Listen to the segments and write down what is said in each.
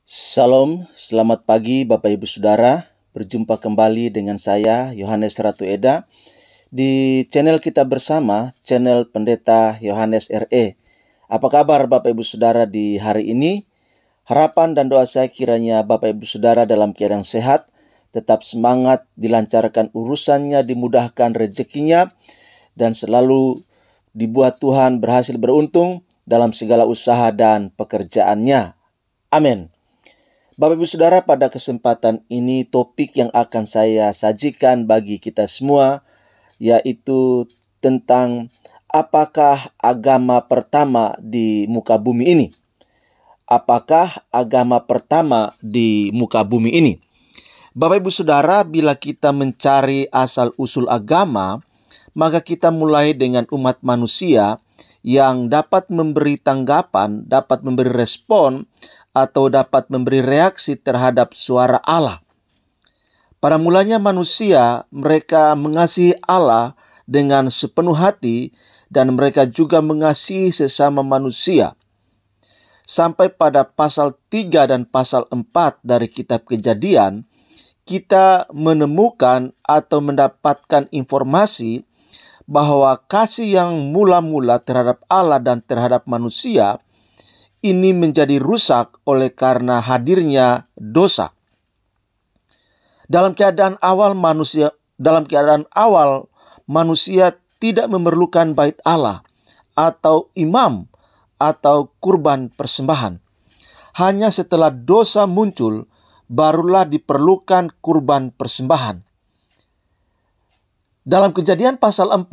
Salam, selamat pagi Bapak Ibu Saudara. Berjumpa kembali dengan saya, Yohanes Ratu Eda, di channel kita bersama, channel Pendeta Yohanes RE. Apa kabar Bapak Ibu Saudara di hari ini? Harapan dan doa saya kiranya Bapak Ibu Saudara dalam keadaan sehat, tetap semangat, dilancarkan urusannya, dimudahkan rezekinya, dan selalu dibuat Tuhan berhasil beruntung dalam segala usaha dan pekerjaannya. Amin. Bapak Ibu Saudara, pada kesempatan ini topik yang akan saya sajikan bagi kita semua yaitu tentang apakah agama pertama di muka bumi ini. Apakah agama pertama di muka bumi ini? Bapak Ibu Saudara, bila kita mencari asal-usul agama, maka kita mulai dengan umat manusia yang dapat memberi tanggapan, dapat memberi respon, atau dapat memberi reaksi terhadap suara Allah. Pada mulanya manusia, mereka mengasihi Allah dengan sepenuh hati dan mereka juga mengasihi sesama manusia. Sampai pada pasal 3 dan pasal 4 dari kitab Kejadian, kita menemukan atau mendapatkan informasi bahwa kasih yang mula-mula terhadap Allah dan terhadap manusia ini menjadi rusak oleh karena hadirnya dosa. Dalam keadaan awal manusia tidak memerlukan bait Allah atau imam atau kurban persembahan. Hanya setelah dosa muncul barulah diperlukan kurban persembahan. Dalam Kejadian pasal 4,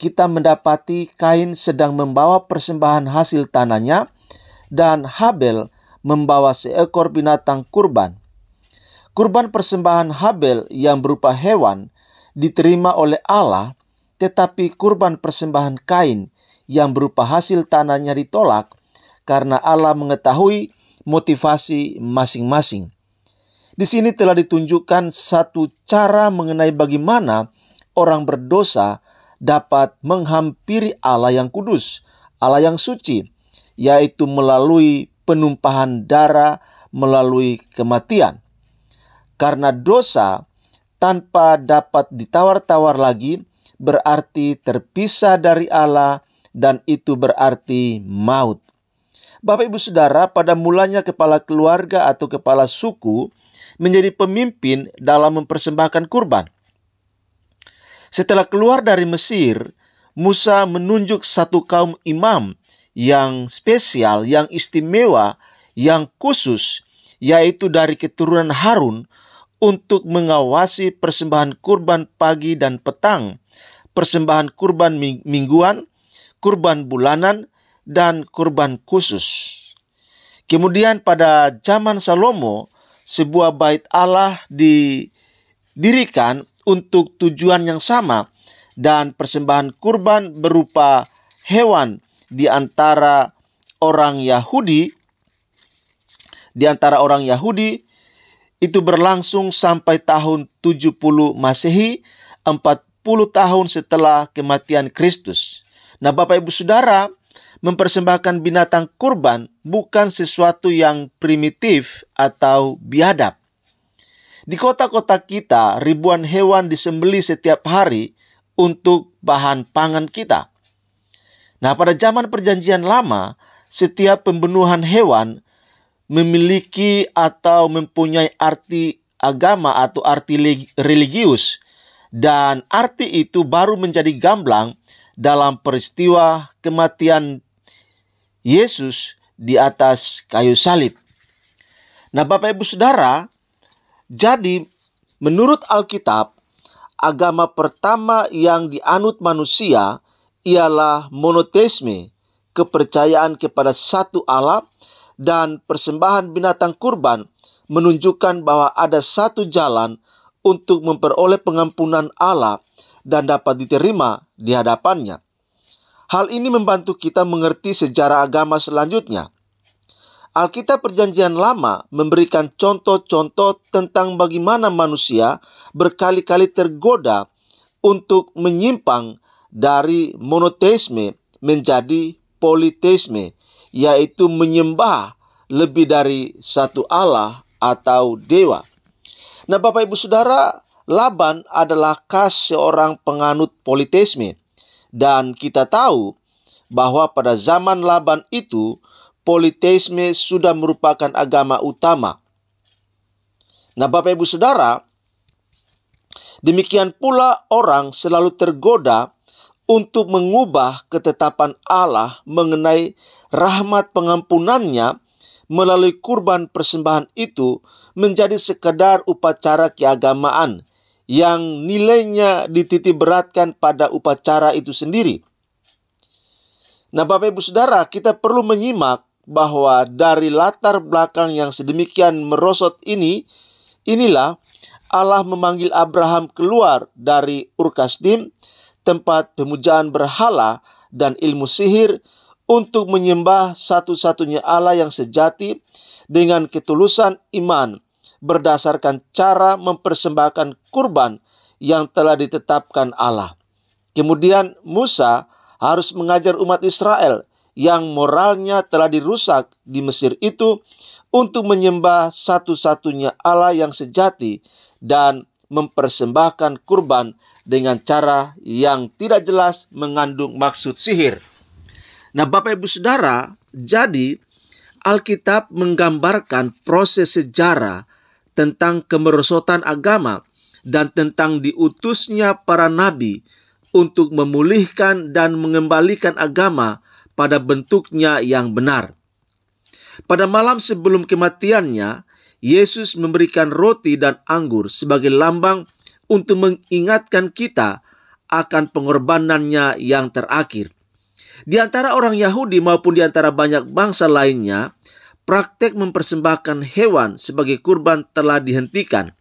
kita mendapati Kain sedang membawa persembahan hasil tanahnya dan Habel membawa seekor binatang kurban. Kurban persembahan Habel yang berupa hewan diterima oleh Allah, tetapi kurban persembahan Kain yang berupa hasil tanahnya ditolak karena Allah mengetahui motivasi masing-masing. Di sini telah ditunjukkan satu cara mengenai bagaimana orang berdosa dapat menghampiri Allah yang kudus, Allah yang suci, yaitu melalui penumpahan darah, melalui kematian. Karena dosa tanpa dapat ditawar-tawar lagi berarti terpisah dari Allah dan itu berarti maut. Bapak Ibu Saudara, pada mulanya kepala keluarga atau kepala suku menjadi pemimpin dalam mempersembahkan kurban. Setelah keluar dari Mesir, Musa menunjuk satu kaum imam yang spesial, yang istimewa, yang khusus, yaitu dari keturunan Harun untuk mengawasi persembahan kurban pagi dan petang, persembahan kurban mingguan, kurban bulanan, dan kurban khusus. Kemudian pada zaman Salomo, sebuah bait Allah didirikan untuk tujuan yang sama dan persembahan kurban berupa hewan di antara orang Yahudi itu berlangsung sampai tahun 70 Masehi, 40 tahun setelah kematian Kristus. Nah, Bapak Ibu Saudara, mempersembahkan binatang kurban bukan sesuatu yang primitif atau biadab. Di kota-kota kita, ribuan hewan disembelih setiap hari untuk bahan pangan kita. Nah, pada zaman Perjanjian Lama, setiap pembunuhan hewan memiliki atau mempunyai arti agama atau arti religius, dan arti itu baru menjadi gamblang dalam peristiwa kematian Yesus di atas kayu salib. Nah, Bapak Ibu Saudara, jadi menurut Alkitab, agama pertama yang dianut manusia ialah monoteisme, kepercayaan kepada satu Allah, dan persembahan binatang kurban menunjukkan bahwa ada satu jalan untuk memperoleh pengampunan Allah dan dapat diterima di hadapannya. Hal ini membantu kita mengerti sejarah agama selanjutnya. Alkitab Perjanjian Lama memberikan contoh-contoh tentang bagaimana manusia berkali-kali tergoda untuk menyimpang dari monoteisme menjadi politeisme, yaitu menyembah lebih dari satu Allah atau dewa. Nah, Bapak Ibu Saudara, Laban adalah khas seorang penganut politeisme. Dan kita tahu bahwa pada zaman Laban itu, politeisme sudah merupakan agama utama. Nah, Bapak Ibu Saudara, demikian pula orang selalu tergoda untuk mengubah ketetapan Allah mengenai rahmat pengampunannya melalui kurban persembahan itu menjadi sekedar upacara keagamaan yang nilainya dititik beratkan pada upacara itu sendiri. Nah, Bapak Ibu Saudara, kita perlu menyimak bahwa dari latar belakang yang sedemikian merosot inilah Allah memanggil Abraham keluar dari Ur Kasdim, tempat pemujaan berhala dan ilmu sihir, untuk menyembah satu-satunya Allah yang sejati dengan ketulusan iman berdasarkan cara mempersembahkan kurban yang telah ditetapkan Allah. Kemudian Musa harus mengajar umat Israel yang moralnya telah dirusak di Mesir itu untuk menyembah satu-satunya Allah yang sejati dan mempersembahkan kurban dengan cara yang tidak jelas mengandung maksud sihir. Nah, Bapak Ibu Saudara, jadi Alkitab menggambarkan proses sejarah tentang kemerosotan agama dan tentang diutusnya para nabi untuk memulihkan dan mengembalikan agama pada bentuknya yang benar. Pada malam sebelum kematiannya, Yesus memberikan roti dan anggur sebagai lambang untuk mengingatkan kita akan pengorbanannya yang terakhir. Di antara orang Yahudi maupun di antara banyak bangsa lainnya, praktek mempersembahkan hewan sebagai kurban telah dihentikan.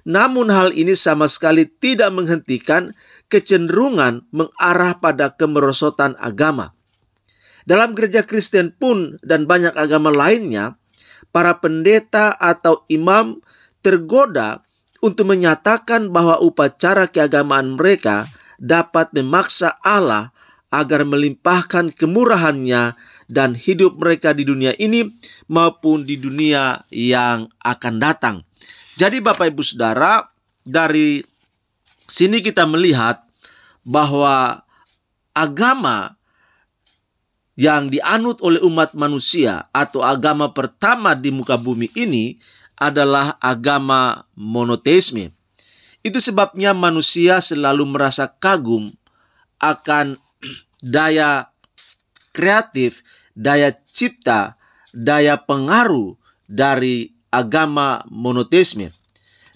Namun hal ini sama sekali tidak menghentikan kecenderungan mengarah pada kemerosotan agama. Dalam gereja Kristen pun dan banyak agama lainnya, para pendeta atau imam tergoda untuk menyatakan bahwa upacara keagamaan mereka dapat memaksa Allah agar melimpahkan kemurahannya dan hidup mereka di dunia ini maupun di dunia yang akan datang. Jadi Bapak Ibu Saudara, dari sini kita melihat bahwa agama yang dianut oleh umat manusia atau agama pertama di muka bumi ini adalah agama monoteisme. Itu sebabnya manusia selalu merasa kagum akan daya kreatif, daya cipta, daya pengaruh dari agama monoteisme.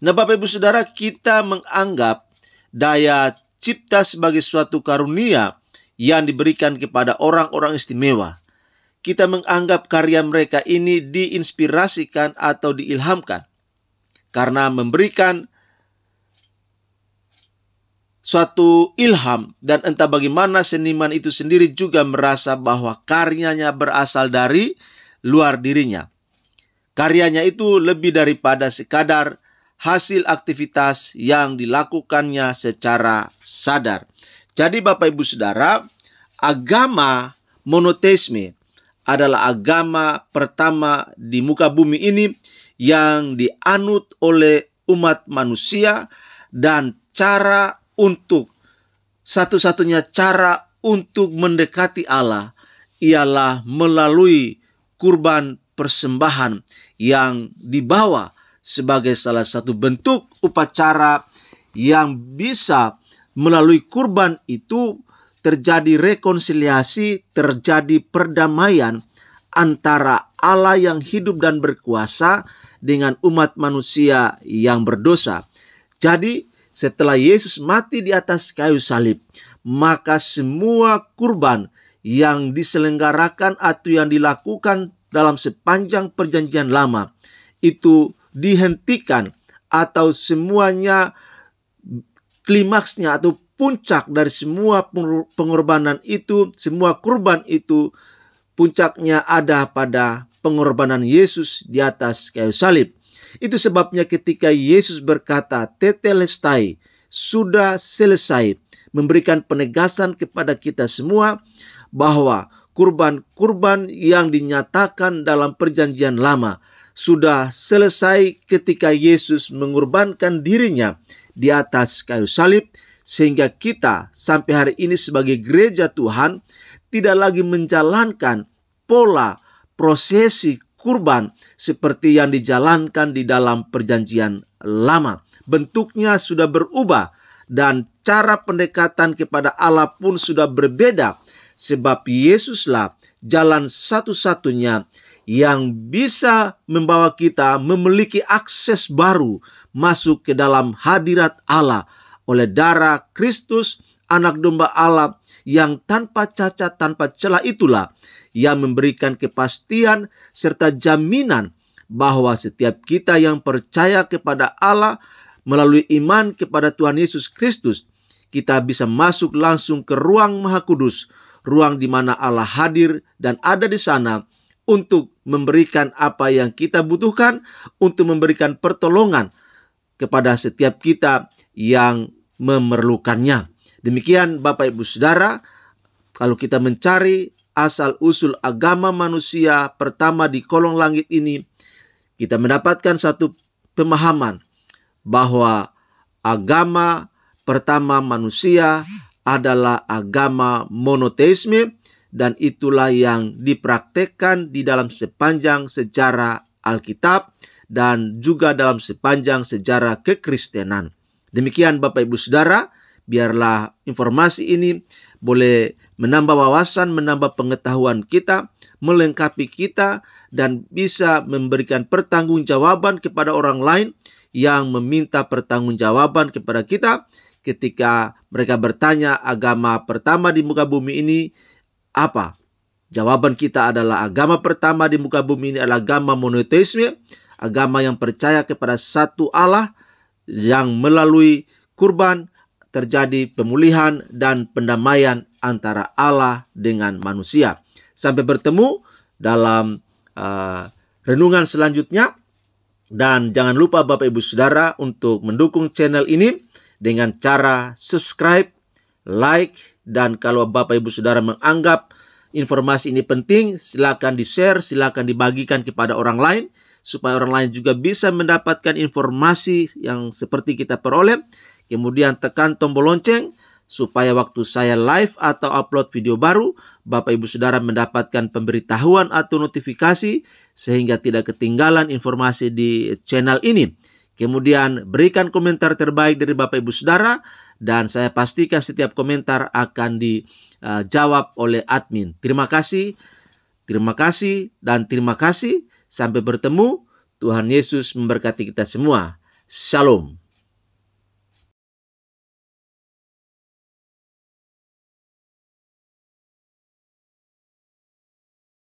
Nah, Bapak Ibu Saudara, kita menganggap daya cipta sebagai suatu karunia yang diberikan kepada orang-orang istimewa. Kita menganggap karya mereka ini diinspirasikan atau diilhamkan karena memberikan suatu ilham, dan entah bagaimana seniman itu sendiri juga merasa bahwa karyanya berasal dari luar dirinya. Karyanya itu lebih daripada sekadar hasil aktivitas yang dilakukannya secara sadar. Jadi Bapak Ibu Saudara, agama monoteisme adalah agama pertama di muka bumi ini yang dianut oleh umat manusia, dan satu-satunya cara untuk mendekati Allah ialah melalui kurban persembahan yang dibawa sebagai salah satu bentuk upacara yang bisa melalui kurban itu terjadi rekonsiliasi, terjadi perdamaian antara Allah yang hidup dan berkuasa dengan umat manusia yang berdosa. Jadi setelah Yesus mati di atas kayu salib, maka semua kurban yang diselenggarakan atau yang dilakukan dalam sepanjang perjanjian lama itu dihentikan, atau semuanya klimaksnya atau puncak dari semua pengorbanan itu, semua kurban itu, puncaknya ada pada pengorbanan Yesus di atas kayu salib. Itu sebabnya ketika Yesus berkata tetelestai, sudah selesai, memberikan penegasan kepada kita semua bahwa kurban-kurban yang dinyatakan dalam perjanjian lama sudah selesai ketika Yesus mengorbankan dirinya di atas kayu salib, sehingga kita sampai hari ini sebagai gereja Tuhan tidak lagi menjalankan pola prosesi kurban seperti yang dijalankan di dalam perjanjian lama. Bentuknya sudah berubah dan cara pendekatan kepada Allah pun sudah berbeda, sebab Yesuslah jalan satu-satunya yang bisa membawa kita memiliki akses baru masuk ke dalam hadirat Allah oleh darah Kristus, anak domba Allah yang tanpa cacat, tanpa celah. Itulah yang memberikan kepastian serta jaminan bahwa setiap kita yang percaya kepada Allah melalui iman kepada Tuhan Yesus Kristus, kita bisa masuk langsung ke ruang Maha Kudus, ruang di mana Allah hadir dan ada di sana untuk memberikan apa yang kita butuhkan, untuk memberikan pertolongan kepada setiap kita yang memerlukannya. Demikian Bapak Ibu Saudara, kalau kita mencari asal-usul agama manusia pertama di kolong langit ini, kita mendapatkan satu pemahaman bahwa agama pertama manusia adalah agama monoteisme, dan itulah yang dipraktekkan di dalam sepanjang sejarah Alkitab dan juga dalam sepanjang sejarah kekristenan. Demikian Bapak Ibu Saudara, biarlah informasi ini boleh menambah wawasan, menambah pengetahuan kita, melengkapi kita, dan bisa memberikan pertanggungjawaban kepada orang lain yang meminta pertanggungjawaban kepada kita ketika mereka bertanya agama pertama di muka bumi ini apa? Jawaban kita adalah agama pertama di muka bumi ini adalah agama monoteisme, agama yang percaya kepada satu Allah yang melalui kurban terjadi pemulihan dan pendamaian antara Allah dengan manusia. Sampai bertemu dalam renungan selanjutnya. Dan jangan lupa Bapak Ibu Saudara untuk mendukung channel ini dengan cara subscribe, like, dan kalau Bapak Ibu Saudara menganggap informasi ini penting, silakan di-share, silakan dibagikan kepada orang lain, supaya orang lain juga bisa mendapatkan informasi yang seperti kita peroleh. Kemudian tekan tombol lonceng, supaya waktu saya live atau upload video baru, Bapak Ibu Saudara mendapatkan pemberitahuan atau notifikasi sehingga tidak ketinggalan informasi di channel ini. Kemudian berikan komentar terbaik dari Bapak Ibu Saudara dan saya pastikan setiap komentar akan dijawab oleh admin. Terima kasih dan terima kasih. Sampai bertemu. Tuhan Yesus memberkati kita semua. Shalom.